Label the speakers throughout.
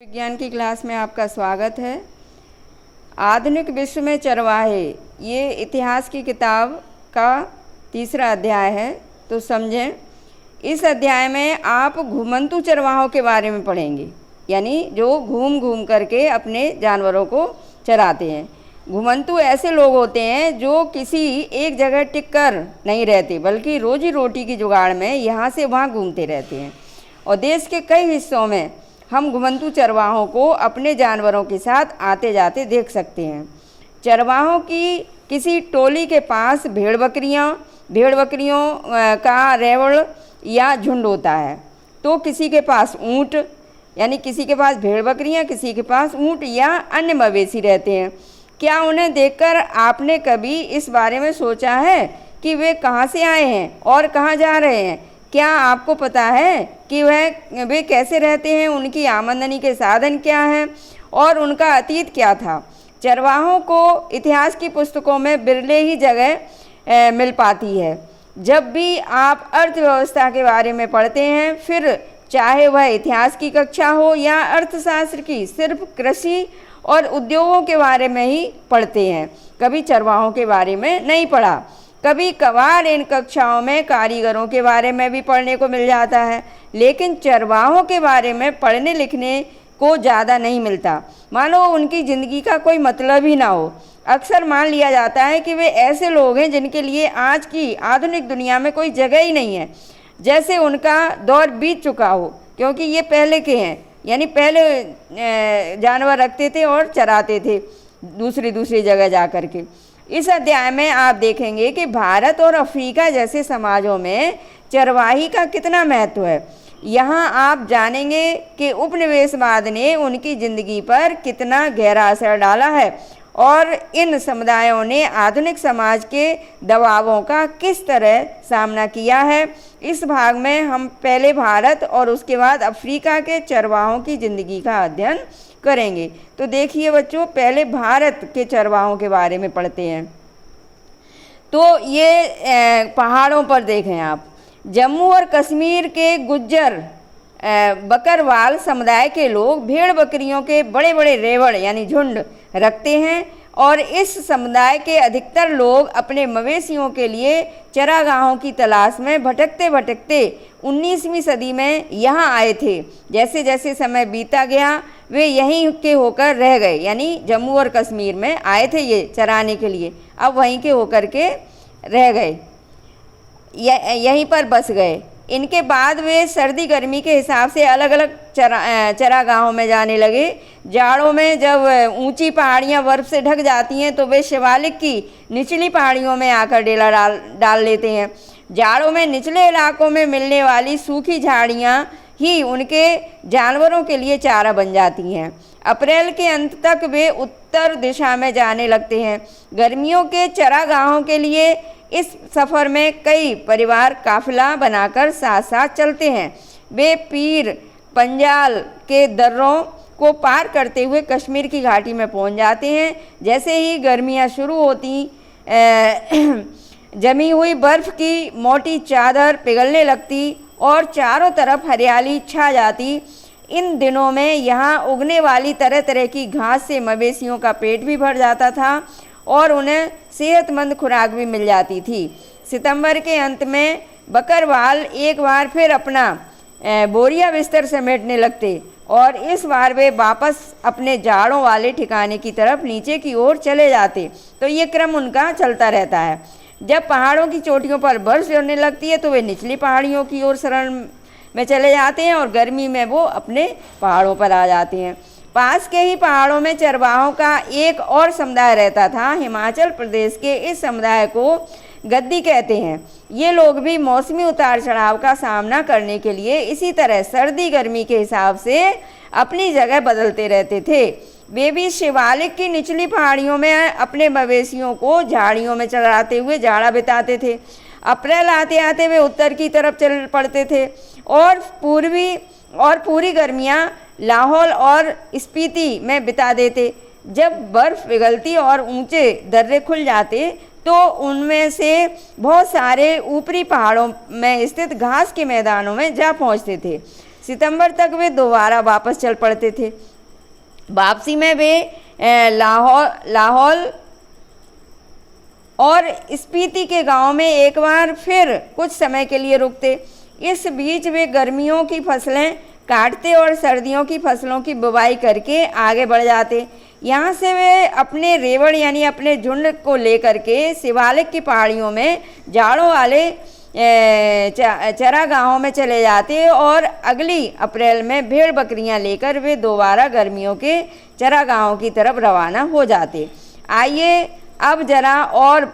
Speaker 1: विज्ञान की क्लास में आपका स्वागत है। आधुनिक विश्व में चरवाहे, ये इतिहास की किताब का तीसरा अध्याय है। तो समझें, इस अध्याय में आप घुमंतू चरवाहों के बारे में पढ़ेंगे, यानी जो घूम घूम करके अपने जानवरों को चराते हैं। घुमंतू ऐसे लोग होते हैं जो किसी एक जगह टिक कर नहीं रहते, बल्कि रोजी रोटी की जुगाड़ में यहाँ से वहाँ घूमते रहते हैं। और देश के कई हिस्सों में हम घुमंतू चरवाहों को अपने जानवरों के साथ आते जाते देख सकते हैं। चरवाहों की किसी टोली के पास भेड़ बकरियों का रेवड़ या झुंड होता है, तो किसी के पास ऊँट, यानी किसी के पास भेड़ बकरियां, किसी के पास ऊँट या अन्य मवेशी रहते हैं। क्या उन्हें देखकर आपने कभी इस बारे में सोचा है कि वे कहाँ से आए हैं और कहाँ जा रहे हैं? क्या आपको पता है कि वे कैसे रहते हैं, उनकी आमदनी के साधन क्या हैं और उनका अतीत क्या था? चरवाहों को इतिहास की पुस्तकों में बिरले ही जगह मिल पाती है। जब भी आप अर्थव्यवस्था के बारे में पढ़ते हैं, फिर चाहे वह इतिहास की कक्षा हो या अर्थशास्त्र की, सिर्फ कृषि और उद्योगों के बारे में ही पढ़ते हैं, कभी चरवाहों के बारे में नहीं पढ़ा। कभी कभार इन कक्षाओं में कारीगरों के बारे में भी पढ़ने को मिल जाता है, लेकिन चरवाहों के बारे में पढ़ने लिखने को ज़्यादा नहीं मिलता, मानो उनकी ज़िंदगी का कोई मतलब ही ना हो। अक्सर मान लिया जाता है कि वे ऐसे लोग हैं जिनके लिए आज की आधुनिक दुनिया में कोई जगह ही नहीं है, जैसे उनका दौर बीत चुका हो, क्योंकि ये पहले के हैं, यानी पहले जानवर रखते थे और चराते थे दूसरी जगह जा कर के। इस अध्याय में आप देखेंगे कि भारत और अफ्रीका जैसे समाजों में चरवाही का कितना महत्व है। यहाँ आप जानेंगे कि उपनिवेशवाद ने उनकी ज़िंदगी पर कितना गहरा असर डाला है और इन समुदायों ने आधुनिक समाज के दबावों का किस तरह सामना किया है। इस भाग में हम पहले भारत और उसके बाद अफ्रीका के चरवाहों की ज़िंदगी का अध्ययन करेंगे। तो देखिए बच्चों, पहले भारत के चरवाहों के बारे में पढ़ते हैं। तो ये पहाड़ों पर देखें आप, जम्मू और कश्मीर के गुज्जर बकरवाल समुदाय के लोग भेड़ बकरियों के बड़े बड़े रेवड़ यानी झुंड रखते हैं, और इस समुदाय के अधिकतर लोग अपने मवेशियों के लिए चरागाहों की तलाश में भटकते भटकते 19वीं सदी में यहाँ आए थे। जैसे जैसे समय बीता गया, वे यहीं के होकर रह गए, यानी जम्मू और कश्मीर में आए थे ये चराने के लिए, अब वहीं के होकर के रह गए, यहीं पर बस गए। इनके बाद वे सर्दी गर्मी के हिसाब से अलग अलग चरागाहों में जाने लगे। जाड़ों में जब ऊंची पहाड़ियां बर्फ़ से ढक जाती हैं, तो वे शिवालिक की निचली पहाड़ियों में आकर डेरा डाल लेते हैं। जाड़ों में निचले इलाकों में मिलने वाली सूखी झाड़ियां ही उनके जानवरों के लिए चारा बन जाती हैं। अप्रैल के अंत तक वे उत्तर दिशा में जाने लगते हैं। गर्मियों के चरागाहों के लिए इस सफ़र में कई परिवार काफिला बनाकर साथ साथ चलते हैं। वे पीर पंजाल के दर्रों को पार करते हुए कश्मीर की घाटी में पहुंच जाते हैं। जैसे ही गर्मियां शुरू होती, जमी हुई बर्फ़ की मोटी चादर पिघलने लगती और चारों तरफ हरियाली छा जाती। इन दिनों में यहाँ उगने वाली तरह तरह की घास से मवेशियों का पेट भी भर जाता था और उन्हें सेहतमंद खुराक भी मिल जाती थी। सितंबर के अंत में बकरवाल एक बार फिर अपना बोरिया बिस्तर समेटने लगते और इस बार वे वापस अपने जाड़ों वाले ठिकाने की तरफ नीचे की ओर चले जाते। तो ये क्रम उनका चलता रहता है। जब पहाड़ों की चोटियों पर बर्फ़ गिरने लगती है, तो वे निचली पहाड़ियों की ओर शरण में चले जाते हैं और गर्मी में वो अपने पहाड़ों पर आ जाते हैं। पास के ही पहाड़ों में चरवाहों का एक और समुदाय रहता था। हिमाचल प्रदेश के इस समुदाय को गद्दी कहते हैं। ये लोग भी मौसमी उतार चढ़ाव का सामना करने के लिए इसी तरह सर्दी गर्मी के हिसाब से अपनी जगह बदलते रहते थे। वे भी शिवालिक की निचली पहाड़ियों में अपने मवेशियों को झाड़ियों में चराते हुए जाड़ा बिताते थे। अप्रैल आते आते वे उत्तर की तरफ चल पड़ते थे और पूरी गर्मियाँ लाहौल और स्पीति में बिता देते। जब बर्फ़ पिघलती और ऊंचे दर्रे खुल जाते, तो उनमें से बहुत सारे ऊपरी पहाड़ों में स्थित घास के मैदानों में जा पहुंचते थे। सितंबर तक वे दोबारा वापस चल पड़ते थे। वापसी में वे लाहौल और स्पीति के गांव में एक बार फिर कुछ समय के लिए रुकते। इस बीच वे गर्मियों की फसलें काटते और सर्दियों की फसलों की बुवाई करके आगे बढ़ जाते। यहाँ से वे अपने रेवड़ यानी अपने झुंड को लेकर के शिवालिक की पहाड़ियों में जाड़ों वाले चरागाहों में चले जाते और अगली अप्रैल में भेड़ बकरियां लेकर वे दोबारा गर्मियों के चरागाहों की तरफ रवाना हो जाते। आइए अब जरा और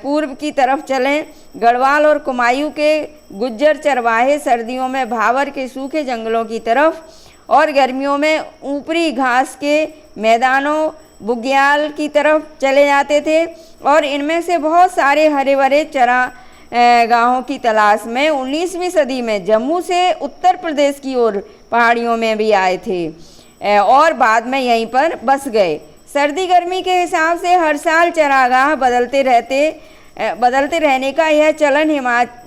Speaker 1: पूर्व की तरफ चलें। गढ़वाल और कुमायूं के गुज्जर चरवाहे सर्दियों में भावर के सूखे जंगलों की तरफ और गर्मियों में ऊपरी घास के मैदानों बुग्याल की तरफ चले जाते थे और इनमें से बहुत सारे हरे भरे चरागाहों की तलाश में 19वीं सदी में जम्मू से उत्तर प्रदेश की ओर पहाड़ियों में भी आए थे और बाद में यहीं पर बस गए। सर्दी गर्मी के हिसाब से हर साल चरागाह बदलते रहने का यह चलन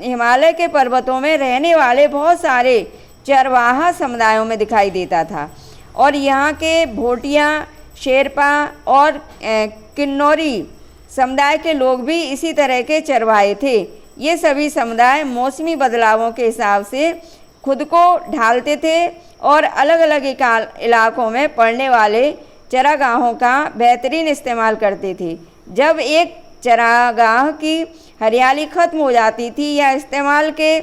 Speaker 1: हिमालय के पर्वतों में रहने वाले बहुत सारे चरवाहा समुदायों में दिखाई देता था और यहाँ के भोटिया, शेरपा और किन्नौरी समुदाय के लोग भी इसी तरह के चरवाहे थे। ये सभी समुदाय मौसमी बदलावों के हिसाब से खुद को ढालते थे और अलग अलग इलाकों में पड़ने वाले चरागाहों का बेहतरीन इस्तेमाल करते थे। जब एक चरागाह की हरियाली खत्म हो जाती थी या इस्तेमाल के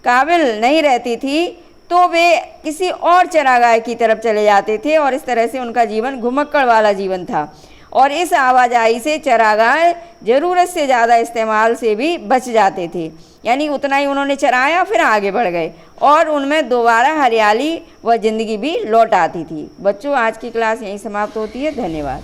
Speaker 1: काबिल नहीं रहती थी तो वे किसी और चरागाह की तरफ चले जाते थे और इस तरह से उनका जीवन घुमक्कड़ वाला जीवन था और इस आवाजाही से चरागाह ज़रूरत से ज़्यादा इस्तेमाल से भी बच जाते थे। यानी उतना ही उन्होंने चराया फिर आगे बढ़ गए और उनमें दोबारा हरियाली व ज़िंदगी भी लौट आती थी। बच्चों, आज की क्लास यहीं समाप्त होती है। धन्यवाद।